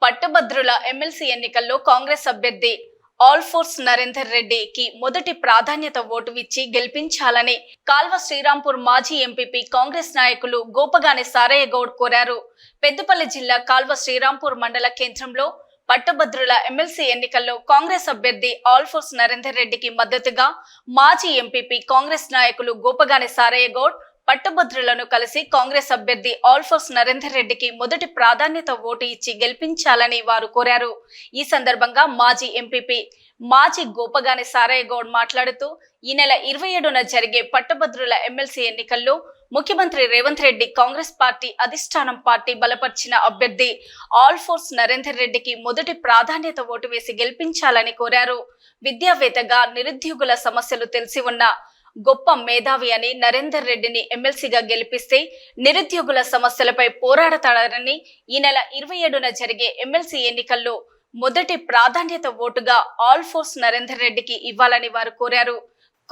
పట్టభద్రుల ఎమ్మెల్సీ ఎన్నికల్లో కాంగ్రెస్ అభ్యర్థి ఆల్ఫోర్స్ నరేందర్ రెడ్డికి మొదటి ప్రాధాన్యత ఓటు ఇచ్చి గెలిపించాలని కాల్వ శ్రీరాంపూర్ మాజీ ఎంపీపీ కాంగ్రెస్ నాయకులు గోపగాని సారయ్య గౌడ్ కోరారు. పెద్దపల్లి జిల్లా కాల్వ శ్రీరాంపూర్ మండల కేంద్రంలో పట్టభద్రుల ఎమ్మెల్సీ ఎన్నికల్లో కాంగ్రెస్ అభ్యర్థి ఆల్ఫోర్స్ నరేందర్ రెడ్డికి మద్దతుగా మాజీ ఎంపీపీ కాంగ్రెస్ నాయకులు గోపగాని సారయ్య గౌడ్ పట్టభద్రులను కలిసి కాంగ్రెస్ అభ్యర్థి ఆల్ఫోర్స్ నరేందర్ రెడ్డికి మొదటి ప్రాధాన్యత ఓటు ఇచ్చి గెలిపించాలని వారు కోరారు. ఈ సందర్భంగా మాజీ ఎంపీపీ మాజీ గోపగాని సారయ్య గౌడ్ మాట్లాడుతూ ఈ నెల 27న జరిగే పట్టభద్రుల ఎమ్మెల్సీ ఎన్నికల్లో ముఖ్యమంత్రి రేవంత్ రెడ్డి కాంగ్రెస్ పార్టీ అధిష్టానం పార్టీ బలపరిచిన అభ్యర్థి ఆల్ఫోర్స్ నరేందర్ రెడ్డికి మొదటి ప్రాధాన్యత ఓటు వేసి గెలిపించాలని కోరారు. విద్యావేత్తగా నిరుద్యోగుల సమస్యలు తెలిసి ఉన్న గొప్ప మేధావి అని నరేందర్ రెడ్డిని ఎమ్మెల్సీగా గెలిపిస్తే నిరుద్యోగుల సమస్యలపై పోరాడతారని ఈ నెల 27న జరిగే ఎమ్మెల్సీ ఎన్నికల్లో మొదటి ప్రాధాన్యత ఓటుగా ఆల్ఫోర్స్ నరేందర్ రెడ్డికి ఇవ్వాలని వారు కోరారు.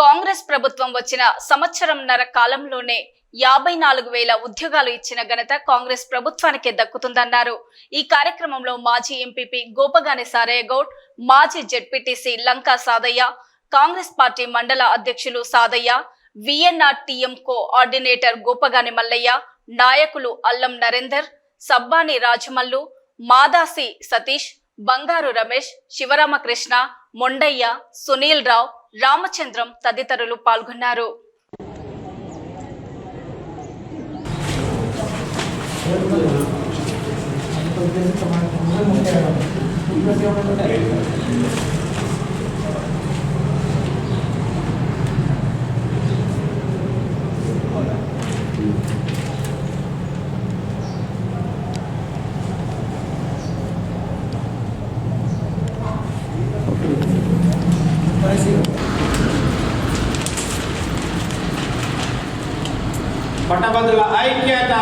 కాంగ్రెస్ ప్రభుత్వం వచ్చిన సంవత్సరంన్నర కాలంలోనే 54,000 ఉద్యోగాలు ఇచ్చిన ఘనత కాంగ్రెస్ ప్రభుత్వానికే దక్కుతుందన్నారు. ఈ కార్యక్రమంలో మాజీ ఎంపీపీ గోపగాని సారయ్య గౌడ్, మాజీ జెడ్పీటీసీ లంకా సాదయ్య, కాంగ్రెస్ పార్టీ మండల అధ్యక్షులు Sadaiah, VNR TM coordinator Gopagani Mallaiah, నాయకులు అల్లం నరేందర్, సబ్బాని రాజమల్లు, మాదాసి సతీష్, బంగారు రమేష్, శివరామకృష్ణ, మొండయ్య, సునీల్ రావు, రామచంద్రం తదితరులు పాల్గొన్నారు. పట్టభద్రుల ఐక్యత,